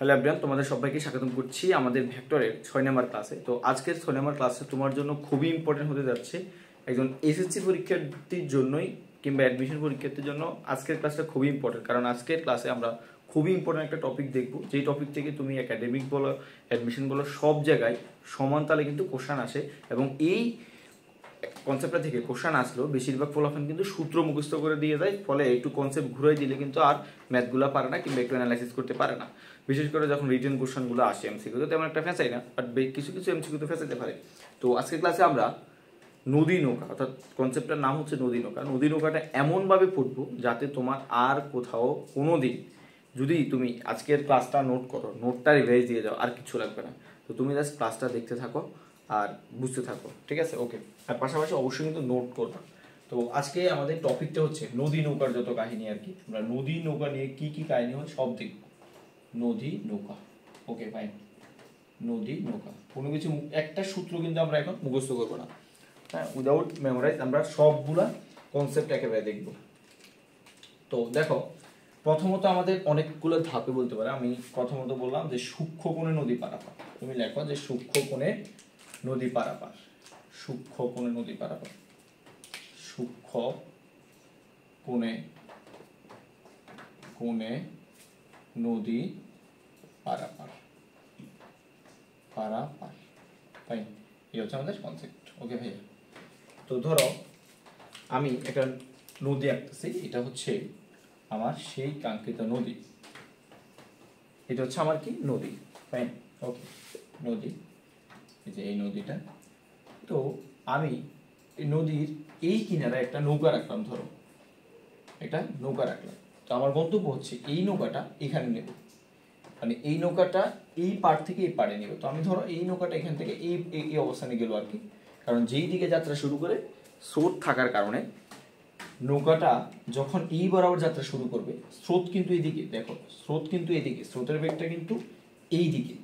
Hello everyone, তোমাদের সবাইকে স্বাগতম করছি আমাদের ভেক্টরের 6 নম্বর ক্লাসে। তো আজকের 6 নম্বর ক্লাসে তোমার জন্য খুবই ইম্পর্টেন্ট হতে যাচ্ছে। একজন এসএসসি পরীক্ষার্থীর জন্যই কিংবা অ্যাডমিশন পরীক্ষার্থীর জন্য আজকের ক্লাসটা খুবই ইম্পর্টেন্ট, কারণ আজকের ক্লাসে আমরা খুবই ইম্পর্টেন্ট একটা টপিক দেখব, যেই টপিক থেকে তুমি একাডেমিক বলো, অ্যাডমিশন বলো, সব জায়গায় সমান তালে কিন্তু কোশ্চেন আসে। এবং এই কনসেপ্টটা থেকে কোশ্চেন আসলেও বেশিরভাগ ফলাফল কিন্তু সূত্র মুখস্থ করে দিয়ে যায়, ফলে একটু কনসেপ্ট ঘুরে দিলে কিন্তু আর ম্যাথগুলো পারে না কিংবা একটু অ্যানালাইসিস করতে পারে না। বিশেষ করে যখন রিটেন কোশ্চেনগুলো আসে এমসিকিউতে তেমন একটা ফেঁসাই না, বাট কিছু কিছু এমসিকিউতে ফেঁসাইতে পারে। তো আজকের ক্লাসে আমরা নদী নৌকা, অর্থাৎ কনসেপ্টটার নাম হচ্ছে নদী নৌকা। নদী নৌকাটা এমনভাবে পড়বো যাতে তোমার আর কোথাও কোনো দিন, যদি তুমি আজকের ক্লাসটা নোট করো, নোটটা রিভাইজ দিয়ে যাও, আর কিছু লাগবে না। তো তুমি জাস্ট ক্লাসটা দেখতে থাকো আর বুঝতে থাকো, ঠিক আছে? ওকে। আর পাশাপাশি অবশ্যই কিন্তু নোট করবা। তো আজকে আমাদের টপিকটা হচ্ছে নদী নৌকার যত কাহিনী আর কি। আমরা নদী নৌকা নিয়ে কি কি কাহিনী হয় সব দেখব। নদী নৌকা, ওকে ফাইন। নদী নৌকা কোনো কিছু একটা সূত্র কিন্তু আমরা এখন মুখস্থ করবো না, হ্যাঁ, উইদাউট মেমোরাইজ আমরা সবগুলা কনসেপ্ট একেবারে দেখব। তো দেখো, প্রথমত আমাদের অনেকগুলো ধাপে বলতে পারে। আমি প্রথমত বললাম যে সূক্ষ্ম কোণে নদী পারাপার। তুমি লেখো যে সূক্ষ্ম কোণে নদী পারাপার, সূক্ষ্ম কোণে নদী পারাপার, সূক্ষ্ম কোণে কোণে নদী পারাপার, পারাপার, তাই এই হচ্ছে আমাদের কনসেপ্ট। ওকে ভাইয়া, তো ধরো আমি একটা নদী আঁকতেছি, এটা হচ্ছে আমার সেই কাঙ্ক্ষিত নদী, এটা হচ্ছে আমার কি নদী, ফাইন। ওকে, নদী, এই যে এই নদীটা। তো আমি এই নদীর এই কিনারে একটা নৌকা রাখলাম, ধরো একটা নৌকা রাখলাম। তো আমার গন্তব্য হচ্ছে এই নৌকাটা এখানে নেব, মানে এই নৌকাটা এই পাড় থেকে এই পাড়ে নেব। তো আমি ধরো এই নৌকাটা এখান থেকে এই এই অবস্থানে গেল আর কি, কারণ যেই দিকে যাত্রা শুরু করে স্রোত থাকার কারণে নৌকাটা যখন এই বরাবর যাত্রা শুরু করবে, স্রোত কিন্তু এইদিকে, দেখো স্রোত কিন্তু এইদিকে, স্রোতের বেগটা কিন্তু এই দিকে।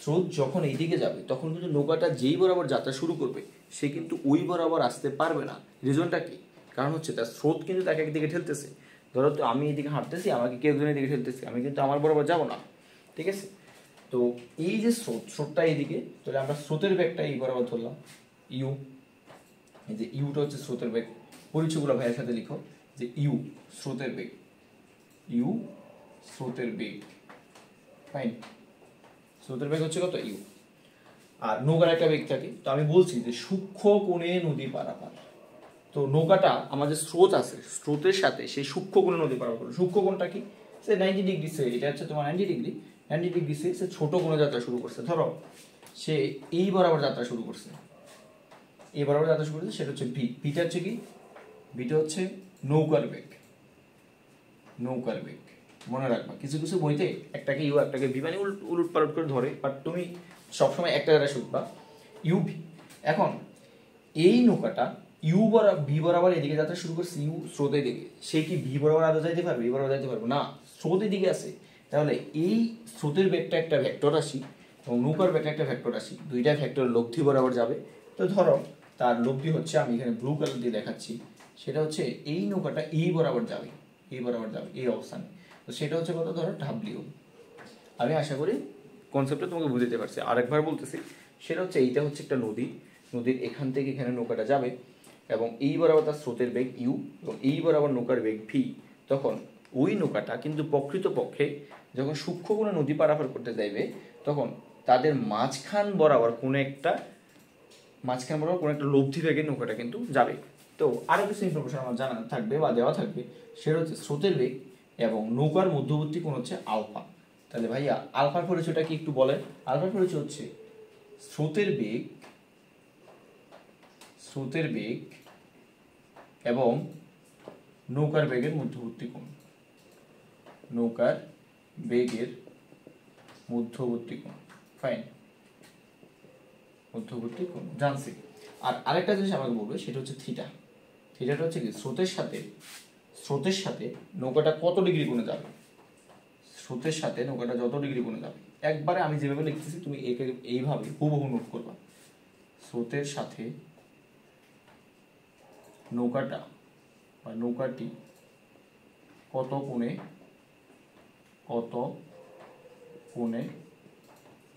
স্রোত যখন এইদিকে যাবে তখন কিন্তু নৌকাটা যেই বরাবর যাত্রা শুরু করবে সে কিন্তু ওই বরাবর আসতে পারবে না। রিজনটা কি? কারণ হচ্ছে তার স্রোত কিন্তু তাকে একদিকে ঠেলতেছে। ধরো তো আমি এইদিকে হাঁটতেছি, আমাকে কেউ একজনের দিকে ঠেলতেছি, আমি কিন্তু আমার বরাবর যাবো না, ঠিক আছে? তো এই যে স্রোত, স্রোতটা এইদিকে, তাহলে আমরা স্রোতের বেগটা এই বরাবর ধরলাম ইউ। এই যে ইউটা হচ্ছে স্রোতের বেগ। পরিচয়গুলো ভাইয়ের সাথে লিখো যে ইউ স্রোতের বেগ, ইউ স্রোতের বেগ, ফাইন। স্রোতের বেগ হচ্ছে কত? ইউ। আর নৌকার একটা বেগ থাকে। তো আমি বলছি যে সূক্ষ্ম কোণে নদী পারাপার। তো নৌকাটা আমাদের স্রোত আছে, স্রোতের সাথে সেই সূক্ষ্ম কোণে নদী পারাপার করে। সূক্ষ্ম কোণটা কি? সে 90 ডিগ্রি, সে এটা হচ্ছে তোমার 90 ডিগ্রি, 90 ডিগ্রি সে ছোট কোণে যাত্রা শুরু করছে। ধরো সে এই বরাবর যাত্রা শুরু করছে, এই বরাবর যাত্রা শুরু করছে, সেটা হচ্ছে ভি। ভিটা হচ্ছে কি? ভিটা হচ্ছে নৌকার বেগ, নৌকার বেগ। মনে রাখবা, কিছু কিছু বইতে একটাকে ইউ একটাকে ভি মানে উলট পালট করে ধরে, বাট তুমি সবসময় একটা দ্বারা শিখবা ইউ ভি। এখন এই নৌকাটা ইউ বরাবর ভি বরাবর এদিকে যাত্রা শুরু করছে, ইউ স্রোতের দিকে। সে কি ভি বরাবর আদৌ যাইতে পারবে? এই বরাবর যাইতে পারবে না, স্রোতের দিকে আছে। তাহলে এই স্রোতের বেগটা একটা ভেক্টর রাশি এবং নৌকার বেগটা একটা ভেক্টর রাশি, দুইটা ভেক্টর লব্ধি বরাবর যাবে। তো ধরো তার লব্ধি হচ্ছে, আমি এখানে ব্লু কালার দিয়ে দেখাচ্ছি, সেটা হচ্ছে এই নৌকাটা এই বরাবর যাবে, এই বরাবর যাবে এই অবস্থানে। তো সেটা হচ্ছে কত? ধরো ডাব্লিউ। আমি আশা করি কনসেপ্টটা তোমাকে বুঝতে পারছি। আরেকবার বলতেছি, সেটা হচ্ছে এইটা হচ্ছে একটা নদী, নদীর এখান থেকে এখানে নৌকাটা যাবে এবং এই বরাবর তার স্রোতের বেগ ইউ এবং এই বরাবর নৌকার বেগ ভি। তখন ওই নৌকাটা কিন্তু প্রকৃতপক্ষে যখন সূক্ষ্ম কোনো নদী পারাপার করতে যাইবে, তখন তাদের মাঝখান বরাবর কোনো একটা লব্ধি বেগে নৌকাটা কিন্তু যাবে। তো আরও কিছু ইনফরমেশন আমার জানা থাকবে বা দেওয়া থাকবে, সেটা হচ্ছে স্রোতের বেগ এবং নৌকার মধ্যবর্তী কোণ হচ্ছে আলফা। তাহলে ভাইয়া আলফার পরিচয়টা কি একটু বলেন? আলফার পরিচয় হচ্ছে স্রোতের বেগ, স্রোতের বেগ এবং নৌকার বেগের মধ্যবর্তী কোণ, নৌকার বেগের মধ্যবর্তী কোণ, ফাইন, মধ্যবর্তী কোণ জানছি। আর আরেকটা জিনিস আমাকে বলবে, সেটা হচ্ছে থিটা। থিটাটা হচ্ছে কি? স্রোতের সাথে নৌকাটা কত ডিগ্রি কোণে যাবে, স্রোতের সাথে নৌকাটা যত ডিগ্রি কোণে যাবে। একবারে আমি যেভাবে লিখতেছি তুমি একে এইভাবে হুবহু নোট করবা। স্রোতের সাথে নৌকাটা বা নৌকাটি কত কোণে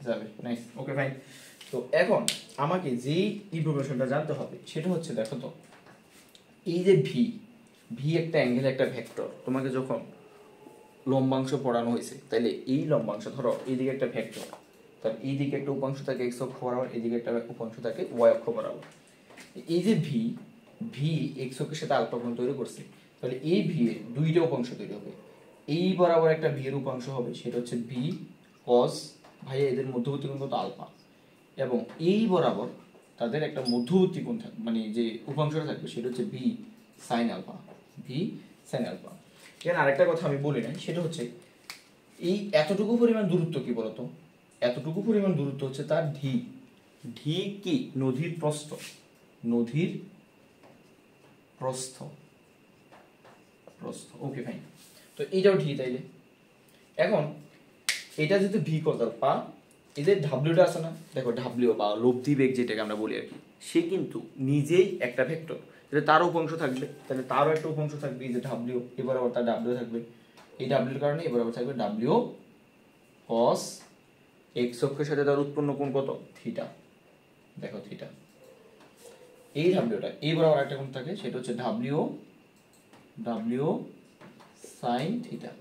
যাবে। Nice, okay fine. তো এখন আমাকে যেই ইনফরমেশনটা জানতে হবে সেটা হচ্ছে, দেখো তো এই যে ভি, ভি একটা অ্যাঙ্গেল, একটা ভেক্টর। তোমাকে যখন লম্বাংশ পড়ানো হয়েছে, তাহলে এই লম্বাংশ ধরো এইদিকে একটা ভেক্টর, তার এইদিকে একটা উপাংশ থাকে এক্স অক্ষ বরাবর, এইদিকে একটা উপাংশ থাকে ওয়াই অক্ষ বরাবর। এই যে ভি, ভি এক্স অক্ষের সাথে আলফা কোণ তৈরি করছে, তাহলে এই ভি এর দুইটা উপাংশ তৈরি হবে। এই বরাবর একটা ভি এর উপাংশ হবে, সেটা হচ্ছে ভি কস, ভাইয়া এদের মধ্যবর্তী কোণ কত আলফা, এবং এই বরাবর তাদের একটা মধ্যবর্তী কোণ থাকবে, মানে যে উপাংশটা থাকবে সেটা হচ্ছে V sine alpha, V sine alpha. এখানে আরেকটা কথা আমি বলি নাই, সেটা হচ্ছে এই এতটুকু পরিমাণ দূরত্ব কি বলতো, এতটুকু পরিমাণ দূরত্ব হচ্ছে তার ঢি। ঢি কি? নদীর প্রস্থ, নদীর প্রস্থ, প্রস্থ। Okay fine. তো এইটাও ঢি। তাইলে এখন এটা যেহেতু ভি কস আলফা, এদের ডাব্লিউটা আছে না, দেখো ডাব্লিউ বা লব্ধি বেগ যেটাকে আমরা বলি আর কি, সে কিন্তু নিজেই একটা ভেক্টর, তাহলে তারও উপাংশ থাকবে, তাহলে তারও একটা উপাংশ থাকবে এই যে ডাব্লিউ, এবার আবার তার ডাব্লিউ থাকবে, এই ডাব্লিউর কারণে এবার আবার থাকবে ডাব্লিউ কস এক্স অক্ষের সাথে তার উৎপন্ন কোণ কত, থিটা। দেখো থিটা, এই ডাব্লিউটা এইবার আবার একটা কোণ থাকে, সেটা হচ্ছে ডাব্লিউ, ডাব্লিউ সাইন থিটা।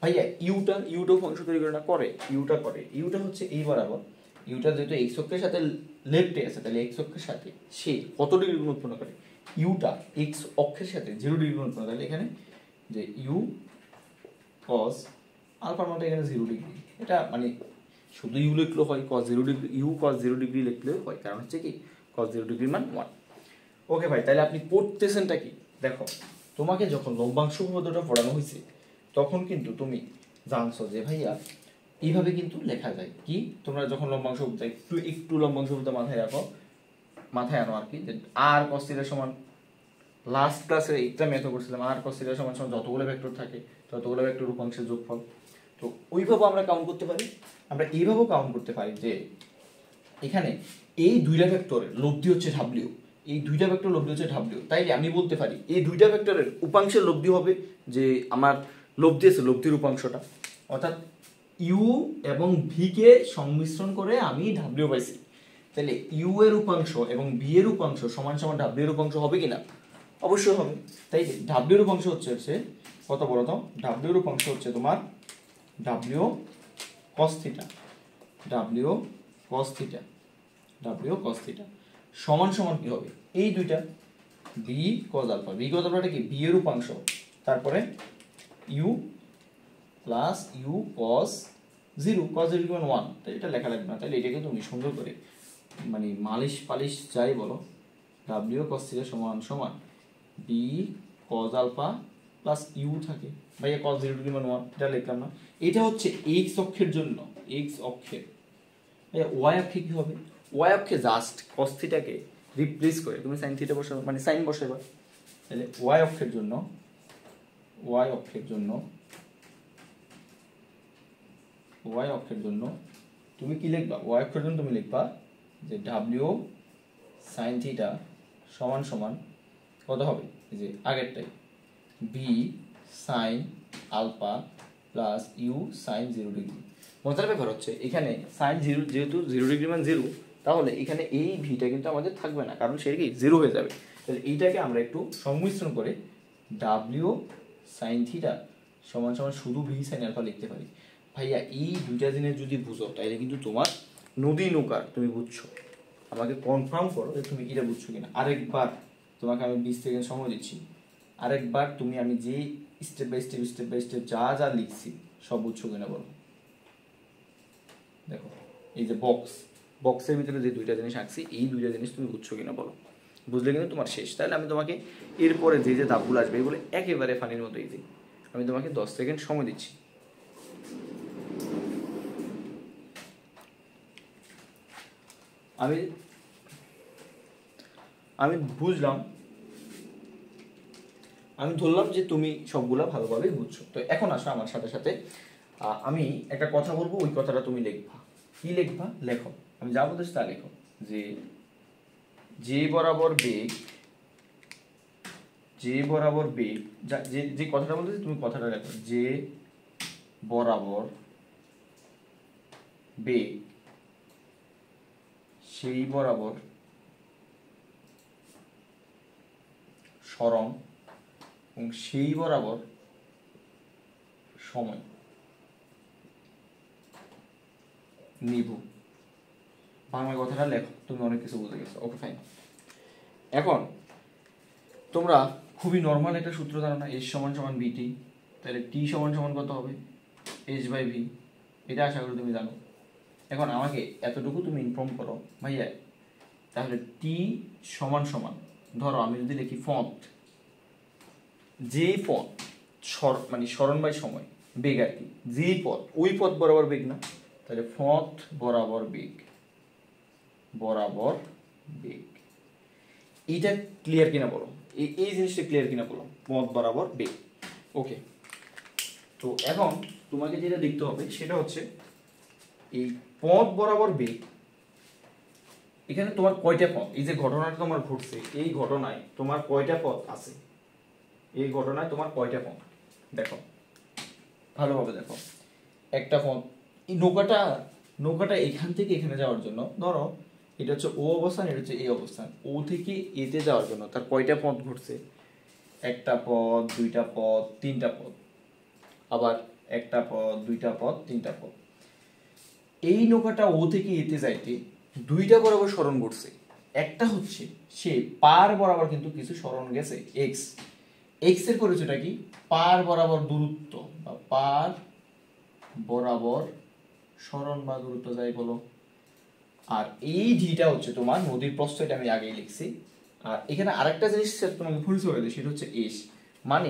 ভাইয়া ইউটা, ইউটা উপাংশ তৈরি করে না, করে ইউটা, করে ইউটা হচ্ছে এই বরাবর, ইউটা যেহেতু এক্স অক্ষের সাথে লেফটে আছে, তাহলে এক্স অক্ষের সাথে সে কত ডিগ্রি কোণ উৎপন্ন করে, ইউটা এক্স অক্ষের সাথে 0 ডিগ্রি কোণ উৎপন্ন, তাহলে এখানে যে ইউ কস আলফার মতো এখানে 0 ডিগ্রি। এটা মানে শুধু ইউ লিখলেও হয়, কস 0 ডিগ্রি, ইউ কস 0 ডিগ্রি লিখলেও হয়, কারণ হচ্ছে কি কস 0 ডিগ্রি মান 1। ওকে ভাই, তাহলে আপনি পড়তেছেনটা কি, দেখো তোমাকে যখন লম্বাংশ পদ্ধতিটা পড়ানো হয়েছে তখন কিন্তু তুমি জানছো যে ভাইয়া এইভাবে কিন্তু লেখা যায়। কি, তোমরা যখন লম্বাংশ একটু একটু লম্বাংশ মাথায় রাখো, মাথায় আনো আর কি, যে আর কস থিটা সমান, লাস্ট ক্লাসে একটা মেথড করছিলাম, আর কস থিটা সমান সমান যতগুলো ভেক্টর থাকে ততগুলো ভেক্টর উপাংশের যোগফল। তো ওইভাবে আমরা কাউন্ট করতে পারি। আমরা এইভাবেও কাউন্ট করতে পারি যে এখানে এই দুইটা ভেক্টরের লব্ধি হচ্ছে ডাব্লিউ, এই দুইটা ভেক্টর লব্ধি হচ্ছে ডাব্লিউ, তাইলে আমি বলতে পারি এই দুইটা ভেক্টরের উপাংশের লব্ধি হবে যে আমার লব্ধি আছে, লব্ধির উপাংশটা, অর্থাৎ ইউ এবং ভি কে সংমিশ্রণ করে আমি ডাব্লিউ পাইছি। তাহলে ইউ এর উপাংশ এবং ভি এর উপাংশ সমান সমান ডাব্লিউ এর উপাংশ হবে কিনা? অবশ্যই হবে। তাই ডাব্লিউ এর উপাংশ হচ্ছে কত বলো তো, ডাব্লিউ এর উপাংশ হচ্ছে তোমার W cos theta, W cos theta, W cos theta সমান সমান কি হবে, এই দুইটা B cos alpha, B cos আলফাটা কি বি এর উপাংশ, তারপরে U plus U cos 0, cos 0 = 1, তাই এটা লেখা লাগবে না। তাহলে এটাকে তুমি সুন্দর করে মানে মালিশ পালিশ যাই বলো, ডাব্লিউ কস থিটা সমান সমান B cos alpha plus U থাকে, ভাইয়া কস 0 = 1, এটা লিখলাম না। এটা হচ্ছে এক্স অক্ষের জন্য, এক্স অক্ষের। ভাইয়া ওয়াই অক্ষে কি হবে, ওয়াই অক্ষে জাস্ট কস থিটাকে রিপ্লেস করে তুমি সাইন থিটা বসাবে, মানে সাইন বসাবে। তাহলে ওয়াই অক্ষের জন্য, ওয়াই অক্ষের জন্য, ওয়াই অক্ষের জন্য তুমি কি লিখবা, ওয়াই অক্ষের জন্য তুমি লিখবা যে ডাব্লিউ সাইন থিটা সমান সমান কত হবে, এই যে আগেরটাই B sine alpha plus U sine 0 degree. মজার ব্যাপার হচ্ছে এখানে সাইন 0, যেহেতু 0 ডিগ্রি মান 0, তাহলে এখানে এই ভিটা কিন্তু আমাদের থাকবে না, কারণ সেটা কি 0 হয়ে যাবে। তাহলে এইটাকে আমরা একটু সংমিশ্রণ করে ডাব্লিউ সাইন থিটা সমান সমান শুধু ভি সাইন আলফা লিখতে পারি। ভাইয়া এই দুইটা জিনিস যদি বুঝো তাহলে কিন্তু তোমার নদী নৌকা তুমি বুঝছো। আমাকে কনফার্ম করো যে তুমি এটা বুঝছো কিনা। আরেকবার তোমাকে আমি 20 সেকেন্ড সময় দিচ্ছি, আরেকবার তুমি আমি যে স্টেপ বাই স্টেপ যা যা লিখছি সব বুঝছো কিনা বলো। দেখো এই যে বক্সের ভিতরে যে দুইটা জিনিস আঁকছি, এই দুইটা জিনিস তুমি বুঝছো কিনা বলো। বুঝলে কিন্তু তোমার শেষ। তাহলে আমি তোমাকে এরপরে যে যে ধাপগুলো আসবে এগুলো একেবারে ফানির মতো ইজি। আমি তোমাকে 10 সেকেন্ড সময় দিচ্ছি। আমি বুঝলাম, আমি ধরলাম যে তুমি সবগুলা ভালোভাবে বুঝছো। তো এখন আসো আমার সাথে সাথে, আমি একটা কথা বলবো, ওই কথাটা তুমি লিখবা। কি লিখবা? লেখো, আমি যা বলতেছি তা লেখো। যে বরাবর বেগ, যে বরাবর বেগ, যে কথাটা বলতেছি তুমি কথাটা লেখো। যে বরাবর বেগ সেই বরাবর সরণ এবং সেই বরাবর সময় নিব। বাংলা কথাটা লেখো, তুমি অনেক কিছু বুঝে গেছো। Okay fine. এখন তোমরা খুবই নর্মাল একটা সূত্র জানো না, এস সমান সমান বিটি, তাহলে টি সমান সমান কত হবে, এস বাই ভি, এটা আশা করি তুমি জানো। এখন আমাকে এতটুকু তুমি ইনফর্ম করো ভাইয়া, তাহলে টি সমান সমান, ধরো আমি যদি লিখি ফন্ট, যেই পথ মানে সরণ বাই সময় বেগ আর কি, যেই পথ ওই পথ বরাবর বেগ না, তাহলে পথ বরাবর বেগ, বরাবর বেগ, এইটা ক্লিয়ার কিনা বলো, এই জিনিসটা ক্লিয়ার কিনা বলো, পথ বরাবর বেগ। ওকে, তো এখন তোমাকে যেটা দেখতে হবে সেটা হচ্ছে এই পথ বরাবর বেগ, এখানে তোমার কয়টা পথ, এই যে ঘটনাটা তোমার ঘটছে এই ঘটনায় তোমার কয়টা পথ আছে, এই ঘটনায় তোমার কয়টা পথ দেখো, ভালোভাবে দেখো। একটা পথ, এই নৌকাটা এখান থেকে এখানে যাওয়ার জন্য, ধরো এটা হচ্ছে ও অবস্থান, এটা হচ্ছে এই অবস্থান, ও থেকে এতে যাওয়ার জন্য তার কয়টা পথ ঘটছে, একটা পথ, দুইটা পথ, তিনটা পথ, আবার একটা পথ, দুইটা পথ, তিনটা পথ। এই নৌকাটা ও থেকে এতে যাইতে দুইটা বরাবর সরণ ঘটছে, একটা হচ্ছে সে পার বরাবর কিন্তু কিছু সরণ গেছে এক্স, এক্স এর পরিচয়টা কি, পার বরাবর দূরত্ব বা পার বরাবর সরণ বা দূরত্ব যাই বলো। আর এই ডিটা হচ্ছে তোমার নদীর প্রস্থ, এটা আমি আগেই লিখছি। আর এখানে আরেকটা জিনিস তোমাকে পরিচয় হয়ে সেটা হচ্ছে এস, মানে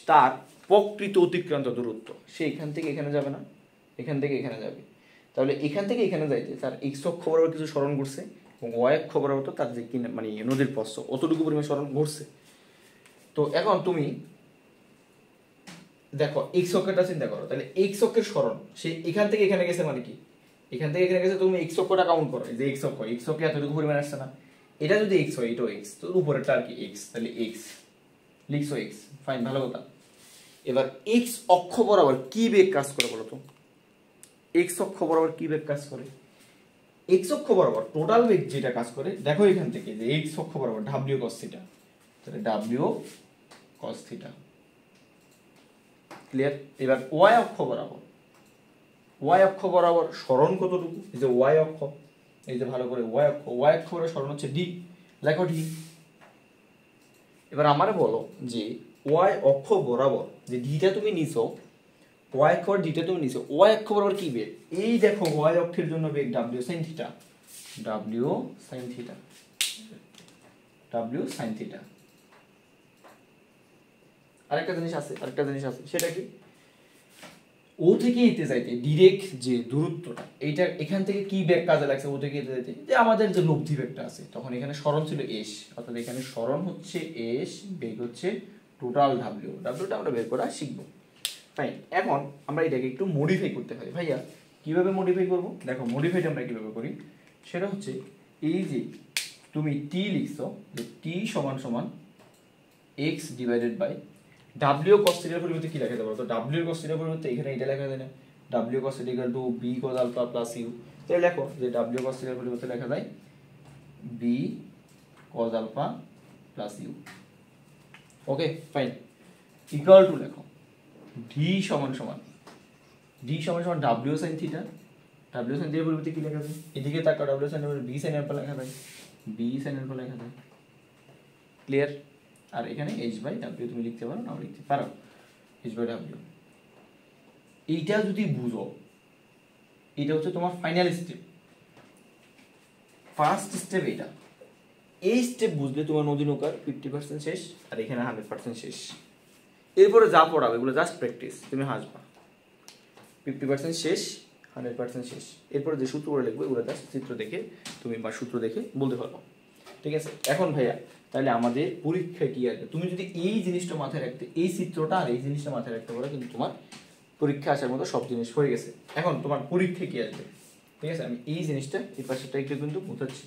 তার প্রকৃত অতিক্রান্ত দূরত্ব, সে এখান থেকে এখানে যাবে না, এখান থেকে এখানে যাবে, তাহলে এখান থেকে এখানে যাইতে তার এক্স অক্ষ বরাবর কিছু সরণ ঘুরছে এবং ওয়াই অক্ষ বরাবর তো তার যে মানে নদীর প্রস্থ অতটুকু পরিমাণ সরণ ঘুরছে। তো এখন তুমি দেখো এক্স অক্ষটা চিন্তা করো, তাহলে এক্স অক্ষের সরণ সে এখান থেকে এখানে গেছে মানে কি, এখান থেকে এখানে গেছে, তুমি এক্স অক্ষটা কাউন্ট করো, যে এক্স অক্ষে এতটুকু পরিমাণ আসছে না, এটা যদি এক্স হয় এটাও এক্স, তো উপরেরটা আর কি এক্স, তাহলে এক্স লিখছো এক্স, ফাইন, ভালো কথা। এবার এক্স অক্ষ বরাবর কি বেগ কাজ করে বলো তো, এক্স অক্ষ বরাবর কি বেগ কাজ করে, এক্স অক্ষ বরাবর টোটাল বেগ যেটা কাজ করে দেখো এখান থেকে যে এক্স অক্ষ বরাবর ডাব্লিউ কস থিটা, তাহলে ডাব্লিউ কস থিটা, ক্লিয়ার। এবার ওয়াই অক্ষ বরাবর সরণ কতটুকু, এই যে ওয়াই অক্ষ, এই যে ভালো করে ওয়াই অক্ষ বরাবর সরণ হচ্ছে ডি, লেখো ডি। এবার আমারে বলো যে ওয়াই অক্ষ বরাবর যে ডিটা তুমি নিছো, ওয়াই অক্ষ ডিটা তুমি নিছো, ওয়াই অক্ষ বরাবর কি বেগ, এই দেখো ওয়াই অক্ষের জন্য বেগ W sine theta, W sine theta, W sine theta. আরেকটা জিনিস আছে সেটা কি, ও থেকে এতে যাইতে ডিরেক্ট যে দূরত্বটা, এইটা এখান থেকে কি বেগ কাজে লাগছে ও থেকে এতে যাইতে, যে আমাদের যে লব্ধি বেগটা আছে, তখন এখানে সরণ ছিল এস, অর্থাৎ এখানে সরণ হচ্ছে এস, বেগ হচ্ছে টোটাল ডাব্লিউটা আমরা বের করা শিখবো। ফাইন, এখন আমরা এটাকে একটু মডিফাই করতে পারি। ভাইয়া কিভাবে মডিফাই করব, দেখো মডিফাইটা আমরা কিভাবে করি, সেটা হচ্ছে এই যে তুমি টি লিখছো, যে টি সমান সমান x divided by W cos থিটার পরিবর্তে কি লেখা যাবে, তো ডাব্লিউ কস থিটার পরিবর্তে এখানে এটা লেখা যায় না, W cos theta equal to B cos alpha plus U, তাহলে লেখো যে ডাব্লিউ কস থিটার পরিবর্তে লেখা যায় B cos alpha plus U. Okay fine, equal to লেখো ডি সমান সমান W sine theta, W sine থিটার পরিবর্তে কি লেখা যায়, এদিকে তাকাও, W sine B sine alpha লেখা যায়, বি সাইন আলফা লেখা যায়, ক্লিয়ার। আর এখানে এইচ বাই ডাব্লিউ তুমি লিখতে পারো, নাও লিখতে পারো এইচ বাই ডাব্লিউ। এইটা যদি বুঝো, এটা হচ্ছে তোমার ফাইনাল স্টেপ, ফার্স্ট স্টেপ এইটা, এই স্টেপ বুঝলে তোমার নদী নৌকার 50% শেষ, আর এখানে 100% শেষ। এরপরে যা পড়াবে এগুলো জাস্ট প্র্যাকটিস, তুমি হাসবা, 50% শেষ, 100% শেষ। এরপরে যে সূত্রগুলো লিখবে এগুলো জাস্ট চিত্র দেখে তুমি বা সূত্র দেখে বলতে পারবো, ঠিক আছে। এখন ভাইয়া তাহলে আমাদের পরীক্ষা কি আসবে, তুমি যদি এই জিনিসটা মাথায় রাখতে, এই চিত্রটা আর এই জিনিসটা মাথায় রাখতে পারো, কিন্তু তোমার পরীক্ষা আসার মতো সব জিনিস হয়ে গেছে। এখন তোমার পরীক্ষা কি আসবে, ঠিক আছে, আমি এই জিনিসটা এই পাশেরটা একটু কিন্তু মুছাচ্ছি,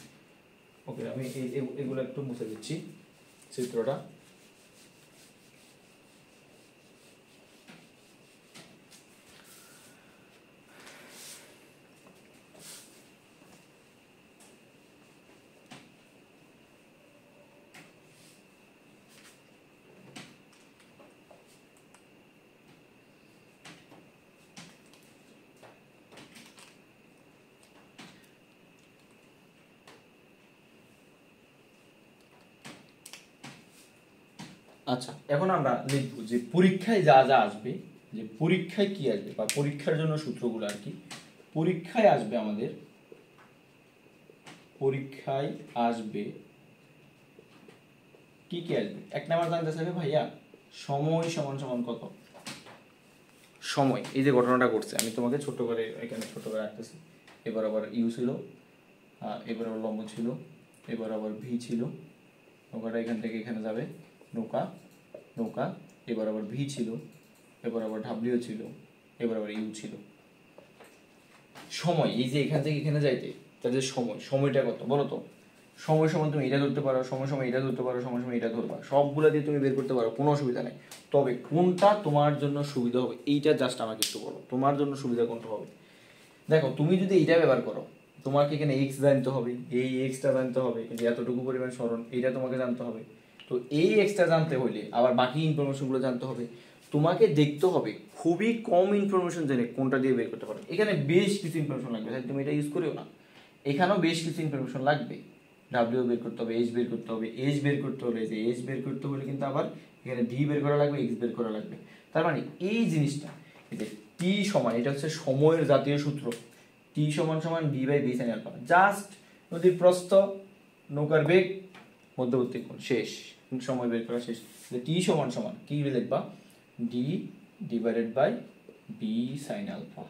ওকে, আমি এগুলো একটু মুছে দিচ্ছি চিত্রটা। আচ্ছা, এখন আমরা লিখবো যে পরীক্ষায় যা যা আসবে, যে পরীক্ষায় কি আসবে বা পরীক্ষার জন্য সূত্রগুলো আর কি। পরীক্ষায় আসবে আমাদের, পরীক্ষায় আসবে কি কি আসবে? এক নাম্বার জানতে চাইবে ভাইয়া সময় সমান সমান কত। সময়, এই যে ঘটনাটা ঘটছে আমি তোমাকে ছোট করে এখানে ছোট করে রাখতেছি। এবার আবার ইউ ছিল, এবার আবার লম্ব ছিল, এবার আবার ভি ছিল, নৌকাটা এখান থেকে এখানে যাবে, নৌকা নৌকা, এবার আবার ভি ছিল, এবার আবার ডাব্লিউ ছিল, এবার আবার ইউ ছিল। সময়, এই যে এখান থেকে এখানে যাইতে তাদের সময়, সময়টা কত বলো তো? সময় সমান তুমি এটা ধরতে পারো, সময় সময় এটা ধরতে পারো, সময় সময় এটা ধরবা, সবগুলা দিয়ে তুমি বের করতে পারো, কোনো অসুবিধা নেই। তবে কোনটা তোমার জন্য সুবিধা হবে এইটা জাস্ট আমাকে একটু বলো, তোমার জন্য সুবিধা কোনটা হবে। দেখো তুমি যদি এইটা ব্যবহার করো, তোমাকে এখানে এক্স জানতে হবে, এই এক্সটা জানতে হবে, যে এতটুকু পরিমাণ সরণ এইটা তোমাকে জানতে হবে। তো এই এক্সটা জানতে হলে আবার বাকি ইনফরমেশনগুলো জানতে হবে। তোমাকে দেখতে হবে খুবই কম ইনফরমেশন জেনে কোনটা দিয়ে বের করতে পারো। এখানে বেশ কিছু ইনফরমেশন লাগবে, তাই তুমি এটা ইউজ করিও না। এখানেও বেশ কিছু ইনফরমেশন লাগবে, ডাব্লিউ বের করতে হবে, এইচ বের করতে হবে, এইচ বের করতে হলে যে এইচ বের করতে হলে কিন্তু আবার এখানে ডি বের করা লাগবে, এক্স বের করা লাগবে। তার মানে এই জিনিসটা, এই যে টি সমান, এটা হচ্ছে সময়ের জাতীয় সূত্র, টি সমান সমান D by B sine alpha. Just নদীর প্রস্থ, নৌকার বেগ, মধ্যবর্তী কোণ, শেষ, সময় বের করা শেষ। টি সমান সমান কি লিখবা? D divided by B sine alpha.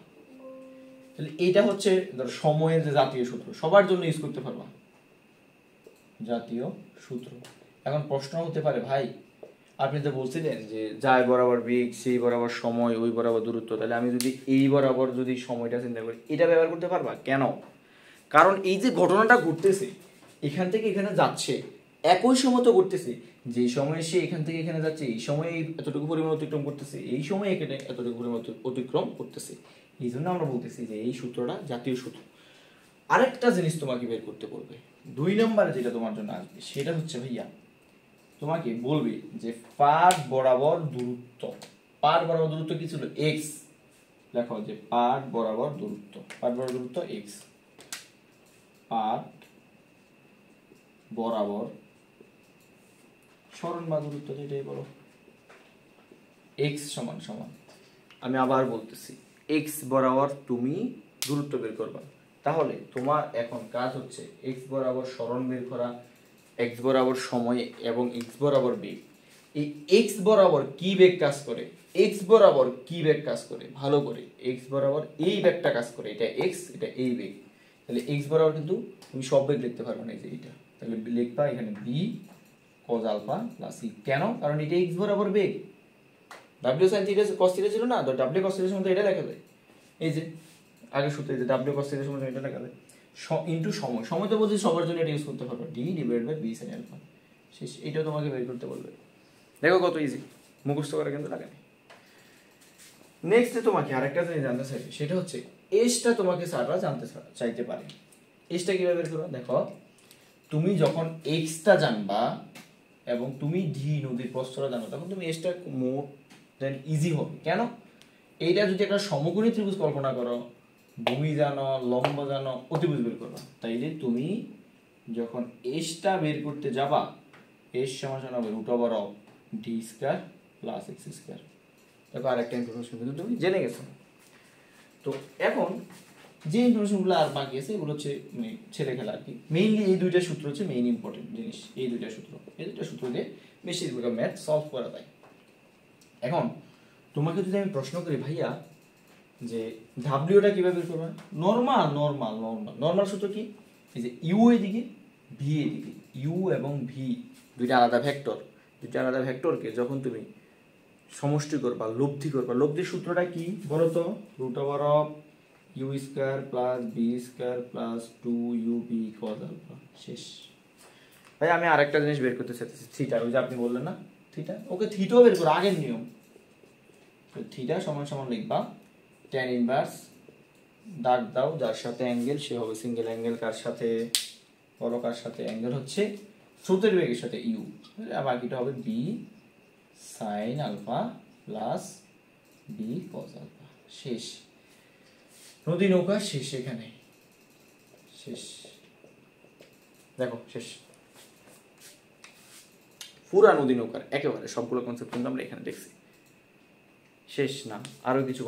তাহলে এটা হচ্ছে ধর সময়ের যে জাতীয় সূত্র, সবার জন্য ইউজ করতে পারবা জাতীয় সূত্র। এখন প্রশ্ন হতে পারে ভাই আপনি তো বলছিলেন যে যায় বরাবর বেগ, সেই বরাবর সময়, ওই বরাবর দূরত্ব, তাহলে আমি যদি এই বরাবর যদি সময়টা চিন্তা করি এটা ব্যবহার করতে পারবা কেন? কারণ এই যে ঘটনাটা ঘটতেছে এখান থেকে এখানে যাচ্ছে একই সময় তো ঘটতেছে, যে সময়ে সে এখান থেকে এখানে যাচ্ছে এই সময়ে এতটুকু পরিমাণ অতিক্রম করতেছে, এই সময়ে এখানে এতটুকু পরিমাণ অতিক্রম করতেছে। এই জন্য আমরা বলতেছি যে এই সূত্রটা জাতীয় সূত্র। আরেকটা জিনিস তোমাকে বের করতে বলবে 2 নম্বরে, যেটা তোমার জন্য আসবে সেটা হচ্ছে ভাইয়া তোমাকে বলবে যে পাঠ বরাবর দূরত্ব। পাঠ বরাবর দূরত্ব কি ছিল? এক্স। দেখো যে পাঠ বরাবর দূরত্ব, পাঠ বরাবর দূরত্ব এক্স, পাঠ বরাবর সরণ বা দূরত্ব যেটাই বলো, এক্স সমান সমান, আমি আবার বলতেছি এক্স বরাবর তুমি দূরত্ব বের করবা। তাহলে তোমার এখন কাজ হচ্ছে এক্স বরাবর সরণ বের করা, এক্স বরাবর সময় এবং এক্স বরাবর বেগ। এই এক্স বরাবর কি বেগ কাজ করে, এক্স বরাবর কি বেগ কাজ করে, ভালো করে এক্স বরাবর এই বেগটা কাজ করে, এটা এক্স, এটা এই বেগ। তাহলে এক্স বরাবর কিন্তু তুমি সব বেগ লিখতে পারবে না, এই যে এটা, তাহলে লিখবা এখানে B cos alpha plus E. কেন? কারণ এটা এক্স বরাবর বেগ, W sine theta cos theta ছিল না, তো ডাব্লিউ কস থিটার সময় এটা লেখা যায়, এই যে আগে সূত্রে যে ডাব্লিউ কস থিটার সময় এটা লেখা যায় ইনটু সময়। সময় তো বলছি সবার জন্য এটা ইউজ করতে পারবে, D divide by B sine alpha, শেষ। এটাও তোমাকে বের করতে বলবে। দেখো কত ইজি, মুখস্থ করা কিন্তু লাগে না। নেক্সট তোমাকে আরেকটা জিনিস জানতে চাইবে, সেটা হচ্ছে এসটা তোমাকে স্যাররা জানতে চাইতে পারে। এসটা কিভাবে বের করবে? দেখো তুমি যখন এক্সটা জানবা এবং তুমি ডি নদীর প্রস্থটা জানো, তখন তুমি এসটা মোর দেন ইজি হবে। কেন? এইটা যদি একটা সমকোণী ত্রিভুজ কল্পনা করো, ভূমি জানো, লম্ব জানো, অতিভুজ বের করবা, তাইলে তুমি যখন এসটা বের করতে যাবা, এস সমান সমান হবে root over of D square plus X square. দেখো আরেকটা ইনফরমেশন কিন্তু তুমি জেনে গেছো। তো এখন যে ইনফরমেশনগুলো আর বাকি আছে এগুলো হচ্ছে মানে ছেলে খেলা আর কি। মেইনলি এই দুইটা সূত্র হচ্ছে মেইন ইম্পর্টেন্ট জিনিস, এই দুইটা সূত্র দিয়ে বেশিরভাগ ম্যাথ সলভ করা যায়। এখন তোমাকে যদি আমি প্রশ্ন করি ভাইয়া যে ডাব্লিউটা কিভাবে বের করবে? নর্মাল সূত্র কি? এই যে ইউ এদিকে, ভি এদিকে, ইউ এবং ভি দুইটা আলাদা ভেক্টরকে যখন তুমি সমষ্টি করবা, লব্ধি করবা, লব্ধির সূত্রটা কি বলো তো? Root over of U square plus B square plus 2 B cos alpha, শেষ। ভাই আমি আরেকটা জিনিস বের করতে চাইতেছি, থিটা, ওই যে আপনি বললেন না থিটা, ওকে থিটাও বের করো, আগের নিয়ম। তো থিটা সমান সমান লিখবা tan ইনভার্স, দাগ দাও, যার সাথে অ্যাঙ্গেল সে হবে সিঙ্গেল অ্যাঙ্গেল, কার সাথে বড়, কার সাথে অ্যাঙ্গেল হচ্ছে স্রোতের বেগের সাথে ইউ, আর বাকিটা হবে B sine alpha plus B cos alpha, শেষ। নদী নৌকা শেষ, এখানে শেষ। দেখো শেষ। পুরা নদী নৌকার একেবারে সবগুলো কনসেপ্ট কিন্তু আমরা এখানে দেখছি। শেষ না, আরো কিছু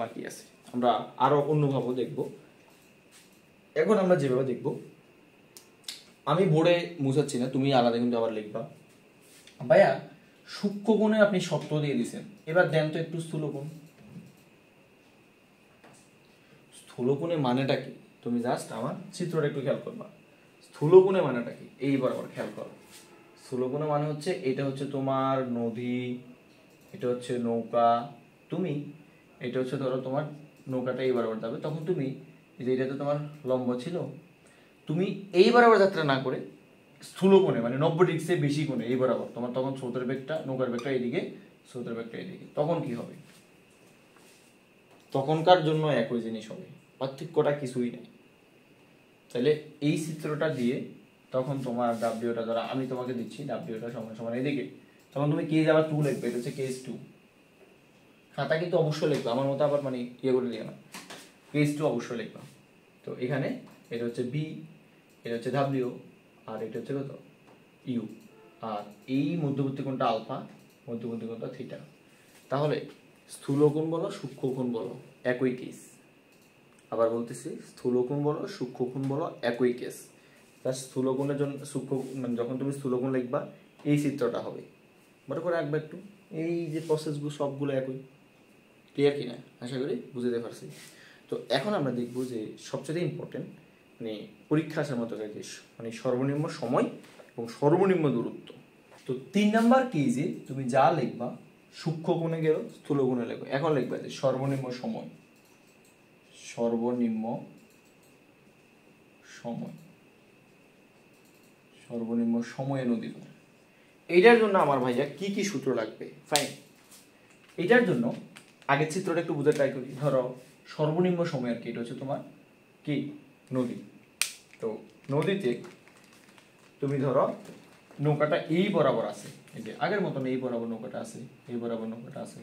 বাকি আছে, আমরা আরো অন্যভাবে দেখব। এখন আমরা যেভাবে দেখব, আমি বোর্ডে মুছাচ্ছি না, তুমি আলাদা কিন্তু আবার লিখবা। ভাইয়া সূক্ষ্মকোণে আপনি সত্য দিয়ে দিয়েছেন, এবার দেন তো একটু স্থূলকোণ। স্থূলকোণে মানেটা কি, তুমি জাস্ট আমার চিত্রটা একটু খেয়াল করবা। স্থূলকোণে মানেটা কি, এই বরাবর খেয়াল করো। স্থূলকোণে মানে হচ্ছে এটা হচ্ছে তোমার নদী, এটা হচ্ছে নৌকা, তুমি এটা হচ্ছে ধরো তোমার নৌকাটা এই বরাবর যাবে, তখন তুমি যে এটা তো তোমার লম্ব ছিল, তুমি এই বরাবর যাত্রা না করে স্থূলকোণে মানে 90 ডিগ্রি বেশি কোণে এই বরাবর, তোমার তখন স্রোতের বেগটা, নৌকার বেগটা এইদিকে, স্রোতের বেগটা এইদিকে, তখন কি হবে? তখনকার জন্য একই জিনিস হবে, পার্থক্যটা কিছুই নেই। তাহলে এই চিত্রটা দিয়ে তখন তোমার ডাব্লিউটা ধরা আমি তোমাকে দিচ্ছি, ডাব্লিউটা সমান সমান এদিকে, তখন তুমি কেজ আবার 2 লিখবে, এটা হচ্ছে কেজ 2। খাতা কিন্তু অবশ্যই লিখবে, আমার মতো আবার মানে ইয়ে করে দিও না, কেজ 2 অবশ্যই লিখবা। তো এখানে এটা হচ্ছে বি, এটা হচ্ছে ডাব্লিউ, আর এটা হচ্ছে কত ইউ, আর এই মধ্যবর্তী কোণটা আলফা, মধ্যবর্তী কোণটা থিটা। তাহলে স্থূলকোণ বলো সূক্ষ্মকোণ বলো একই কেস। আবার বলতেছি, স্থূলকোণ বলো সূক্ষ্মকোণ বলো একই কেস। তার স্থূলকোণের জন্য মানে যখন তুমি স্থূলকোণ লিখবা এই চিত্রটা হবে, বড় করে রাখবে একটু। এই যে প্রসেসগুলো সবগুলো একই, ক্লিয়ার কিনা আশা করি বুঝতে পারছি। তো এখন আমরা দেখবো যে সবচেয়ে ইম্পর্টেন্ট মানে পরীক্ষা আসার মতো মানে সর্বনিম্ন সময় এবং সর্বনিম্ন দূরত্ব। তো 3 নাম্বার কেজে তুমি যা লিখবা, সূক্ষ্মকোণে গেল স্থূলকোণে লিখবে। এখন লিখবা যে সর্বনিম্ন সময়, সর্বনিম্ন সময়ে নদী পার। এইটার জন্য আমার ভাইয়া কি কি সূত্র লাগবে? ফাইন, এটার জন্য আগের চিত্রটা একটু বুঝে ট্রাই করি। ধরো সর্বনিম্ন সময় আর কি, এটা হচ্ছে তোমার কি নদী। তো নদীতে তুমি ধরো নৌকাটা এই বরাবর আছে, এই যে আগের মতন এই বরাবর নৌকাটা আছে, এই বরাবর নৌকাটা আছে।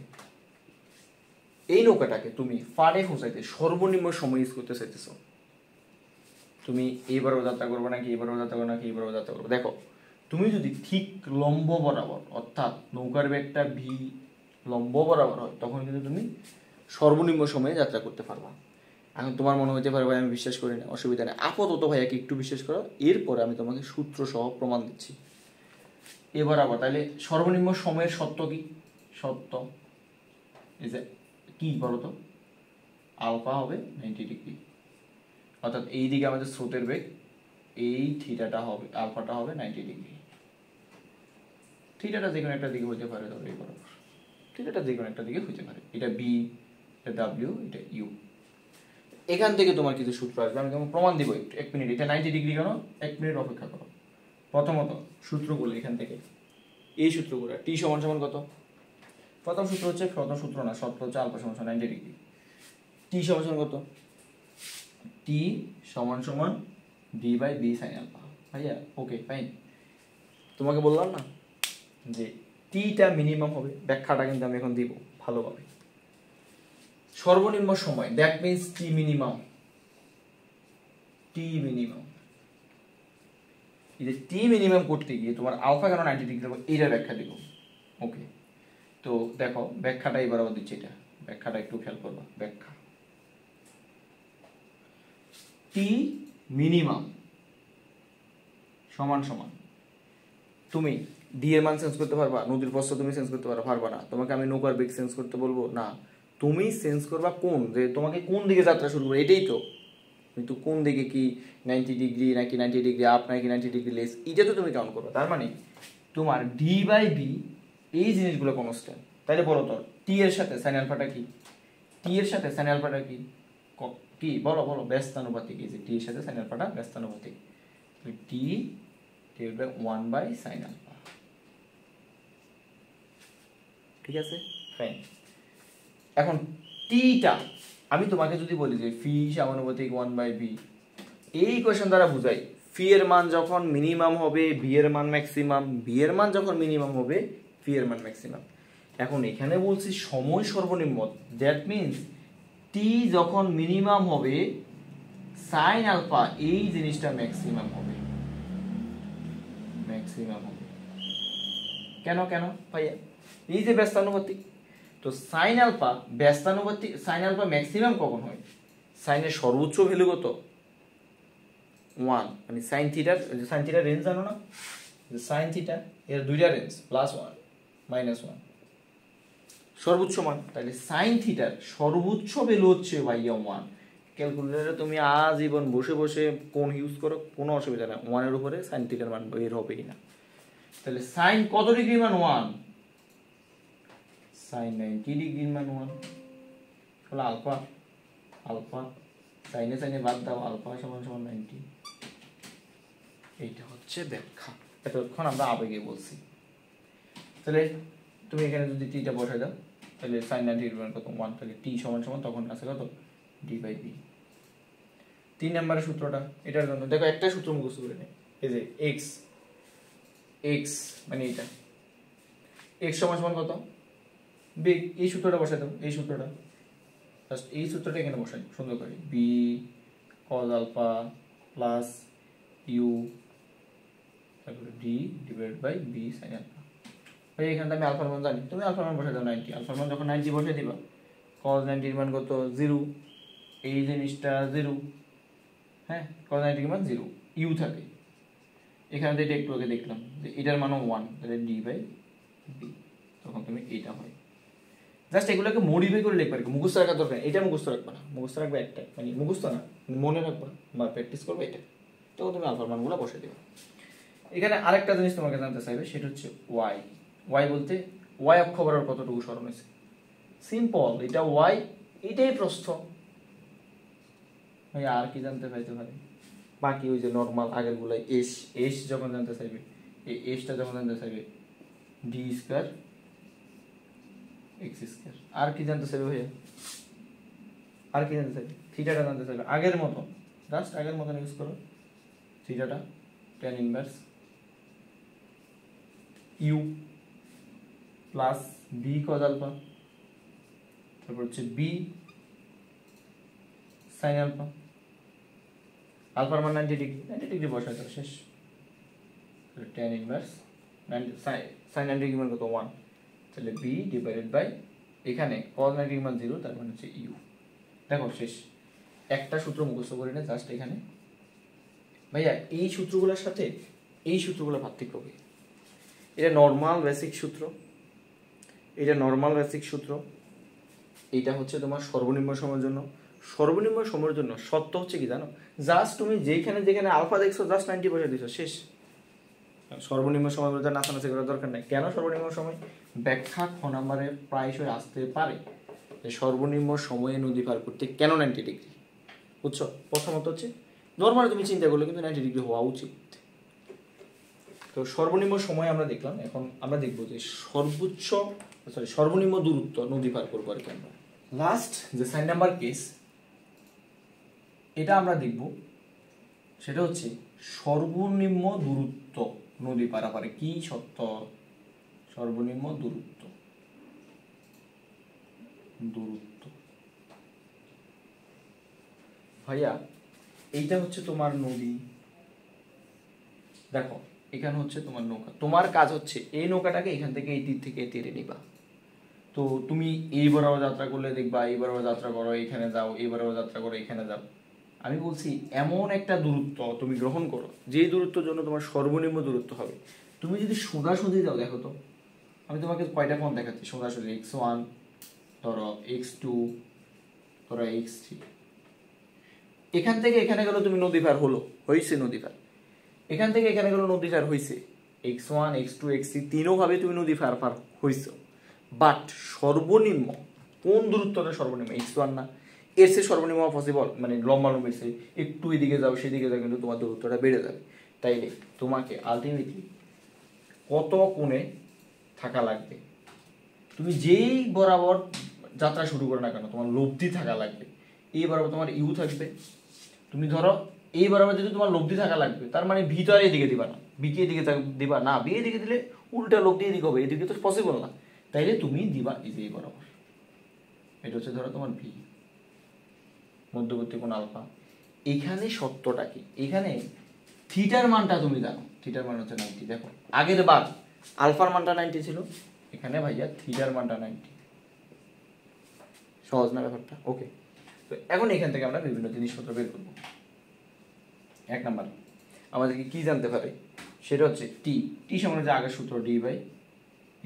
এই নৌকাটাকে তুমি ফাড়ে হোঁচাইতে সর্বনিম্ন সময় ইউজ করতে চাইতেছ। তুমি এই বরাবর যাত্রা করবে নাকি এই বরাবর যাত্রা করবে নাকি এই বরাবর যাত্রা করবে। দেখো তুমি যদি ঠিক লম্ব বরাবর, অর্থাৎ নৌকার বেগটা ভি লম্ব বরাবর হয়, তখন কিন্তু তুমি সর্বনিম্ন সময়ে যাত্রা করতে পারবা। এখন তোমার মনে হতে পারে ভাই আমি বিশ্বাস করি না, অসুবিধা নেই, আপাতত ভাইয়াকে একটু বিশ্বাস করো, এরপরে আমি তোমাকে সূত্র সহ প্রমাণ দিচ্ছি। এবার আবার তাহলে সর্বনিম্ন সময়ের সত্য কি? সত্য এই যে কি বলতো, আলফা হবে 90 ডিগ্রি, অর্থাৎ এই দিকে আমাদের স্রোতের বেগ, এই থিটাটা হবে, আলফাটা হবে 90 ডিগ্রি। থিটাটা যে কোনো একটা দিকে হইতে পারে, ধরো এই বরাবর থিটাটা যে কোনো একটা দিকে হইতে পারে। এটা বি, এটা ডাব্লিউ, এটা ইউ। এখান থেকে তোমার কিছু সূত্র আসবে, আমি তোমাকে প্রমাণ দিব একটু, 1 মিনিট। এটা 90 ডিগ্রি কেন? 1 মিনিট অপেক্ষা করো। প্রথমত সূত্রগুলো এখান থেকে, এই সূত্রগুলো টি সমান সমান কত? প্রথম সূত্র হচ্ছে, প্রথম সূত্র না, সূত্র হচ্ছে আলফা সমান সমান 90 ডিগ্রি। টি সমান সমান কত? টি সমান সমান D by B sine alpha. ভাইয়া ওকে ফাইন, তোমাকে বললাম না যে টিটা মিনিমাম হবে, ব্যাখ্যাটা কিন্তু আমি এখন দিব ভালোভাবে। সর্বনিম্ন সময়, that means T minimum. T minimum, এই যে টি মিনিমাম করতে গিয়ে তোমার আলফা কেন 90 ডিগ্রি হবে এইটা ব্যাখ্যা দিব। ওকে, তো দেখো ব্যাখ্যাটা এবার আবার দিচ্ছি, এটা ব্যাখ্যাটা একটু খেয়াল করবা। ব্যাখ্যা, টি মিনিমাম সমান সমান, তুমি ডি এর মান চেঞ্জ করতে পারবা, নদীর প্রস্থ তুমি চেঞ্জ করতে পারবা না, তোমাকে আমি নৌকার বেগ চেঞ্জ করতে বলবো না, তুমি চেঞ্জ করবা কোন, যে তোমাকে কোন দিকে যাত্রা শুরু করবে এটাই তো। কিন্তু কোন দিকে, কি 90 ডিগ্রি নাকি 90 ডিগ্রি আপ নাকি 90 ডিগ্রি লেস, এটা তো তুমি কাউন্ট করবে। তার মানে তোমার ডি বাই বি এই জিনিসগুলো কনস্ট্যান্ট। তাইলে বলো তো টি এর সাথে সাইন আলফাটা কি? টি এর সাথে সাইন আলফাটা কি? কি বলো বলো, ব্যস্তানুপাতিক। এই যে টি এর সাথে সাইন আলফাটা ব্যস্তানুপাতিক, T divide by 1 by sine alpha. ঠিক আছে ফাইন। এখন টিটা আমি তোমাকে যদি বলি যে ফি সমানুপাতিক 1 বাই বি, এই ইকুয়েশন দ্বারা বুঝাই ফি এর মান যখন মিনিমাম হবে বি এর মান ম্যাক্সিমাম, বি এর মান যখন মিনিমাম হবে ফি এর মান ম্যাক্সিমাম। এখন এখানে বলছি সময় সর্বনিম্ন, দ্যাট মিন্স টি যখন মিনিমাম হবে সাইন আলফা এই জিনিসটা ম্যাক্সিমাম হবে। ম্যাক্সিমাম হবে। কেন কেন ভাইয়া? এই যে ব্যস্তানুপাতিক, তো সাইন আলফা ব্যস্তানুপাতিক, সাইন আলফা ম্যাক্সিমাম কখন হয়? সাইনের সর্বোচ্চ ভ্যালু কত? 1, মানে সাইন থিটার রেঞ্জ জানো না? সাইন থিটা এর দুইটা রেঞ্জ, +1 -1, সর্বোচ্চ মান। তাহলে সাইন থিটার সর্বোচ্চ ভ্যালু হচ্ছে ভাইয়া 1। ক্যালকুলেটরে তুমি আজীবন বসে বসে কোন ইউজ করো, কোনো অসুবিধা নেই, 1-এর উপরে সাইন থিটার মান বের হবেই না। তাহলে সাইন কত ডিগ্রি মান? 1। সাইন 90 ডিগ্রি মান 1। তাহলে আলফা সাইনে বাদ দাও, আলফা সমান 90। এইটা হচ্ছে ব্যাখ্যা। এতক্ষণ আমরা আবেগে বলছি। তাহলে তুমি এখানে যদি টিটা বসাই দাও, তাহলে সাইন 90 ডিগ্রি মান কত? 1। তাহলে টি সমান তখন আছে কত? d/b। 3 নম্বরের সূত্রটা, এটার জন্য দেখো একটা সূত্র মুখস্থ করে নে। এই যে x মানে এটা x সমান কত? বেগ। এই সূত্রটা বসাই দাও, এই সূত্রটা জাস্ট এই সূত্রটা এখানে বসাই সুন্দর করে, b cos alpha plus u তারপরে d divided by b sin alpha. ভাই এখানে আমি আলফার মান জানি, তুমি আলফার মান বসাই দাও 90। আলফার মান যখন 90 বসাই দিবা, cos 90 এর মান কত? 0। এই জিনিসটা 0, হ্যাঁ, cos 90 এর মান 0, u থাকে এখানে। এটা একটু আগে দেখলাম যে এটার মানও 1, তাহলে d/b, তখন তুমি এটা হয়। জাস্ট এগুলোকে মডিফাই করে লিখবে, মুখস্থ রাখার দরকার। এটা মুখস্থ রাখবে না, মুখস্থ রাখবে একটা, মানে মুখস্থ না, মনে রাখবা বা প্র্যাকটিস করবে এটা, তখন তুমি আলফার মানগুলো বসে দেবে। এখানে আরেকটা জিনিস তোমাকে জানতে চাইবে, সেটা হচ্ছে ওয়াই। ওয়াই বলতে ওয়াই অক্ষ বরাবর কতটুকু সরণ হয়েছে? সিম্পল, এটা ওয়াই, এটাই প্রস্থ। ভাই আর কি জানতে চাইতে পারে? বাকি ওই যে নর্মাল আগের গুলাই, এস যখন জানতে চাইবে, এই এসটা যখন জানতে চাইবে ডি স্কয়ার এক্স স্কয়ার। আর কি জানতে চাইবে ভাইয়া? আর কি জানতে চাইবে? থিটাটা জানতে চাইবে আগের মতো, জাস্ট আগের মতন ইউজ করো। থিটাটা tan inverse U plus B cos alpha, তারপর হচ্ছে বি sin আলফা। আলফার মান 90 ডিগ্রি বসাই দাও, শেষ। tan ইনভার্স sin 90 ডিগ্রি মান কত? 1। তাহলে b ডিভাইডেড বাই এখানে cos 90 ডিগ্রি মান 0, তার মানে হচ্ছে u। দেখো শেষ। একটা সূত্র মুখস্থ করে নে জাস্ট এখানে। ভাইয়া এই সূত্রগুলোর সাথে এই সূত্রগুলো পার্থক্য কি? এটা নর্মাল বেসিক সূত্র, এটা নর্মাল বেসিক সূত্র। এটা হচ্ছে তোমার সর্বনিম্ন সময়ের জন্য। সর্বনিম্ন সময়ের জন্য সত্য হচ্ছে কি জানো? জাস্ট তুমি যেখানে আলফা দেখছো জাস্ট 90 বসে দিছো, শেষ। সর্বনিম্ন সময় বলতে নাচানাচি করার দরকার নেই। কেন সর্বনিম্ন সময়? ব্যাখ্যা খ নাম্বারে প্রায়শই আসতে পারে যে সর্বনিম্ন সময়ে নদী পার করতে কেন 90 ডিগ্রি, বুঝছো? প্রথমত হচ্ছে নর্মাল তুমি চিন্তা করলে কিন্তু 90 ডিগ্রি হওয়া উচিত। তো সর্বনিম্ন সময় আমরা দেখলাম, এখন আমরা দেখবো যে সর্বনিম্ন দূরত্ব নদী পার করবো আর কি আমরা। লাস্ট যে 4 নাম্বার কেস, এটা আমরা দেখব, সেটা হচ্ছে সর্বনিম্ন দূরত্ব নদী পারাপারে কি সত্য? সর্বনিম্ন দূরত্ব ভাইয়া এইটা হচ্ছে তোমার নদী। দেখো এখানে হচ্ছে তোমার নৌকা, তোমার কাজ হচ্ছে এই নৌকাটাকে এখান থেকে এই তীর থেকে তীরে নিবা। তো তুমি এই বরাবর যাত্রা করলে দেখবা, এই বরাবর যাত্রা করো এখানে যাও, এই বরাবর যাত্রা করো এখানে যাও। আমি বলছি এমন একটা দূরত্ব তুমি গ্রহণ করো যেই দূরত্বের জন্য তোমার সর্বনিম্ন দূরত্ব হবে। তুমি যদি সোজাসুজি যাও, দেখো তো আমি তোমাকে কয়টা কোণ দেখাচ্ছি সোজাসুজি, x1 ধরো, x2 ধরো, x3। এখান থেকে এখানে গেল তুমি নদী পার হয়েছে নদী পার, এখান থেকে এখানে গেল নদী পার হয়েছে, x1 x2 x3 তিনও ভাবে তুমি নদী পার হয়েছো। বাট সর্বনিম্ন কোন দূরত্বটা সর্বনিম্ন? x1 না, এর সে সর্বনিম্ন পসিবল, মানে লম্বা লম্বি একটু এদিকে যাও সেদিকে যাও, কিন্তু তোমার দূরত্বটা বেড়ে যাবে। তাইলে তোমাকে আলটিমেটলি কত কোণে থাকা লাগবে? তুমি যেই বরাবর যাত্রা শুরু করো না কেন, তোমার লব্ধি থাকা লাগবে। এই বরাবর তোমার ইউ থাকবে। তুমি ধরো এই বরাবর যদি তোমার লব্ধি থাকা লাগবে, তার মানে ভি তো আর এদিকে দিবা না, বিকে এদিকে দিবা না, বি এদিকে দিলে উল্টা লব্ধি এদিকে হবে, এদিকে তো পসিবল না। তাইলে তুমি দিবা এই বরাবর। এটা হচ্ছে ধরো তোমার ভি, মধ্যবর্তী কোণ আলফা। এখানে সত্যটা কি? এখানে থিটার মানটা তুমি জানো, থিটার মান হচ্ছে 90। দেখো আগের বার আলফার মানটা 90 ছিল, এখানে ভাইয়া থিটার মানটা 90। সহজ না ব্যাপারটা? ওকে, তো এখন এখান থেকে আমরা বিভিন্ন জিনিসপত্র বের করবো। 1 নাম্বার আমাদেরকে কি জানতে পারে, সেটা হচ্ছে টি। টি সমান হচ্ছে আগের সূত্র D by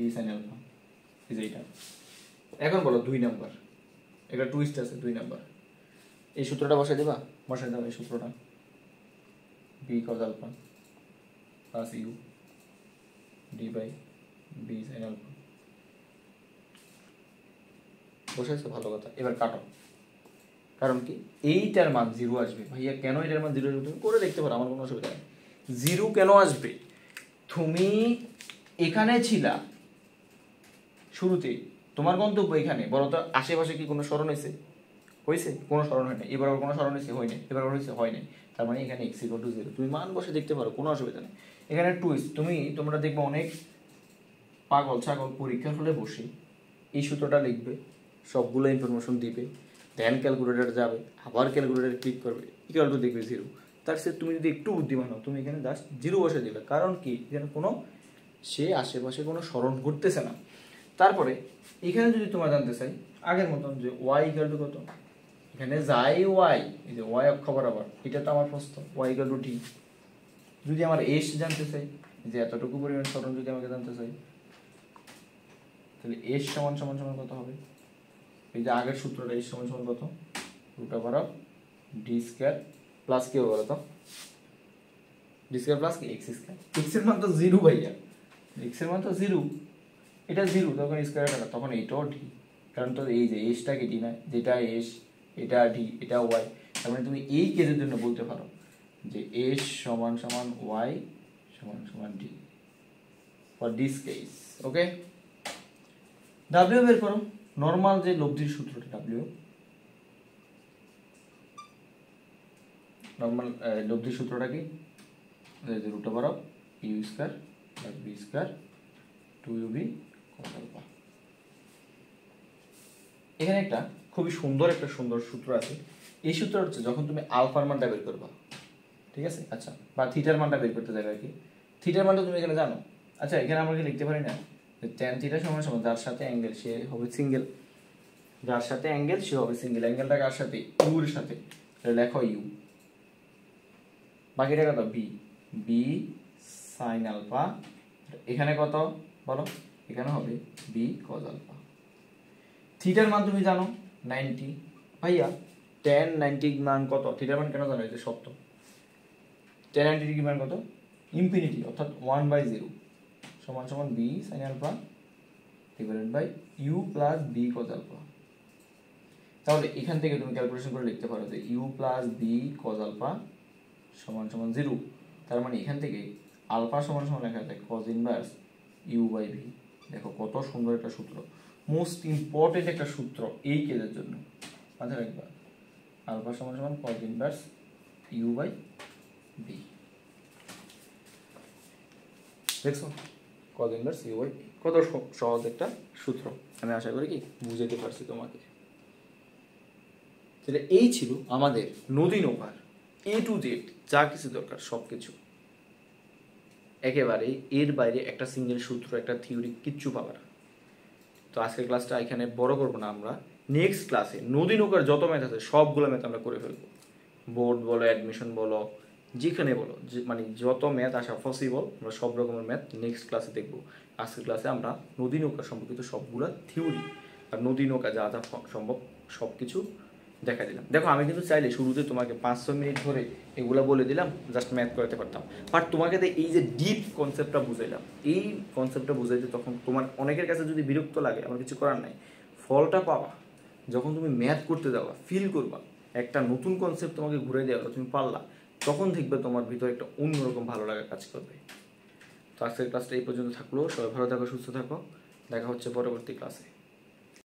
E sine alpha, এই যে এইটা। এখন বলো 2 নাম্বার, এটা টুইস্ট আছে। 2 নাম্বার এই সূত্রটা বসাই দেবা, বসাই দাও এই সূত্রটা, B cos alpha plus U D by B sine alpha. বসাইছো, ভালো কথা। এবার কাটো, কারণ কি এইটার মান 0 আসবে। ভাইয়া কেন এটার মান 0 আসবে তুমি করে দেখতে পারো, আমার কোনো অসুবিধা নেই। 0 কেন আসবে? তুমি এখানে ছিলা শুরুতে, তোমার গন্তব্য এখানে, বলতো আশেপাশে কি কোনো স্মরণ হয়েছে? হয়েছে? কোনো স্মরণ হয় না। এবার আবার কোনো স্মরণ হয়েছে? হয় না। এবার আবার হয়েছে? হয় নাই। তার মানে এখানে x = 0। তুমি মান বসে দেখতে পারো, কোনো অসুবিধা নেই। এখানে টুইস্ট, তোমরা দেখবে অনেক পাগল ছাগল পরীক্ষার হলে বসে এই সূত্রটা লিখবে, সবগুলো ইনফরমেশন দিবে, দেন ক্যালকুলেটর যাবে, আবার ক্যালকুলেটর ক্লিক করবে, ইকুয়াল টু দেখবে 0। তার সাথে তুমি যদি একটু বুদ্ধিমান হও, তুমি এখানে জাস্ট 0 বসে দিবে। কারণ কি এখানে কোনো সে আশেপাশে কোনো স্মরণ করতেছে না। তারপরে এখানে যদি তোমার জানতে চাই আগের মতন যে y = কত, এখানে যাই y, এই যে y অক্ষ বরাবর, এটা তো আমার প্রস্থ, y = d। যদি আমার s জানতে চাই, যে এতটুকু পরিমাণ স্মরণ যদি আমাকে জানতে চাই, তাহলে s সমান সমান সমান কত হবে? এই যে আগের সূত্রটা, s সমান সমান কত? √d² প্লাস কি হবে বলতো? d² প্লাস কি x²। x এর মান তো 0 ভাইয়া, x এর মান তো 0, এটা 0, তখন স্কয়ার কাটা, তখন এইটাও d। কারণ তো এই যে s টা কি d না, যেটা s এটা d এটা y। তার মানে তুমি এই কেসের জন্য বলতে পারো যে s সমান সমান y সমান সমান d for this case. Okay, w বের করো। নরমাল যে লব্ধির সূত্রটা w, নরমাল লব্ধির সূত্রটা কি? √u² + b² 2ub cos alpha. এখানে একটা খুবই সুন্দর সূত্র আছে। এই সূত্রটা হচ্ছে যখন তুমি আলফার মানটা বের করবা, ঠিক আছে? আচ্ছা, বা থিটার মানটা বের করতে যাবে আর কি। থিটার মানটা তুমি এখানে জানো। আচ্ছা, এখানে আমরা কি লিখতে পারি না যে tan থিটা সমান সমান যার সাথে অ্যাঙ্গেল সে হবে সিঙ্গেল, যার সাথে অ্যাঙ্গেল সে হবে সিঙ্গেল। অ্যাঙ্গেলটা কার সাথে? ইউ এর সাথে। লেখো ইউ, বাকিটা কত? B, B sine alpha. এখানে কত বলো? এখানে হবে বি কজ আলফা। থিটার মান তুমি জানো 90। ভাইয়া tan 90 মান কত? থিটার মান কেন জানো? এই যে সত্য। tan 90 ডিগ্রি মান কত? ইনফিনিটি, অর্থাৎ 1/0 সমান সমান b sine alpha divided by u plus B cos alpha. তাহলে এখান থেকে তুমি ক্যালকুলেশন করে লিখতে পারো যে u plus B cos alpha সমান সমান 0। তার মানে এখান থেকে আলফা সমান সমান লেখা যায় cos inverse u by v. দেখো কত সুন্দর একটা সূত্র, মোস্ট ইম্পর্টেন্ট একটা সূত্র এই কেসের জন্য। মাথায় রাখবা, আলফা সমান সমান cos inverse u by v. দেখছো cos ইনভার্স ইউ বাই, কত সহজ একটা সূত্র। আমি আশা করি কি বুঝাতে পারছি তোমাকে। তাহলে এই ছিল আমাদের নদী নৌকার A to Z যা কিছু দরকার সব কিছু। একেবারে এর বাইরে একটা সিঙ্গেল সূত্র, একটা থিওরি কিচ্ছু পাবে না। তো আজকের ক্লাসটা এখানে বড় করবো না আমরা। নেক্সট ক্লাসে নদী নৌকার যত ম্যাথ আছে সবগুলো ম্যাথ আমরা করে ফেলবো। বোর্ড বলো, অ্যাডমিশন বলো, যেখানে বলো, মানে যত ম্যাথ আসা পসিবল আমরা সব রকমের ম্যাথ নেক্সট ক্লাসে দেখবো। আজকের ক্লাসে আমরা নদী নৌকা সম্পর্কিত সবগুলো থিওরি আর নদী নৌকা যা যা সম্ভব সব কিছু দেখা দিলাম। দেখো আমি কিন্তু চাইলে শুরুতে তোমাকে 5-6 মিনিট ধরে এগুলো বলে দিলাম, জাস্ট ম্যাথ করাতে পারতাম। বাট তোমাকে এই যে ডিপ কনসেপ্টটা বুঝাইলাম, এই কনসেপ্টটা বুঝাইতে তখন তোমার অনেকের কাছে যদি বিরক্ত লাগে, আমার কিছু করার নাই। ফলটা পাবা যখন তুমি ম্যাথ করতে যাবা, ফিল করবা একটা নতুন কনসেপ্ট তোমাকে ঘুরে দেওয়া তুমি পারলা, তখন দেখবে তোমার ভিতরে একটা অন্যরকম ভালো লাগা কাজ করবে। তো আজকের ক্লাসটা এই পর্যন্ত থাকলো। সবাই ভালো থাকো, সুস্থ থাকো, দেখা হচ্ছে পরবর্তী ক্লাসে।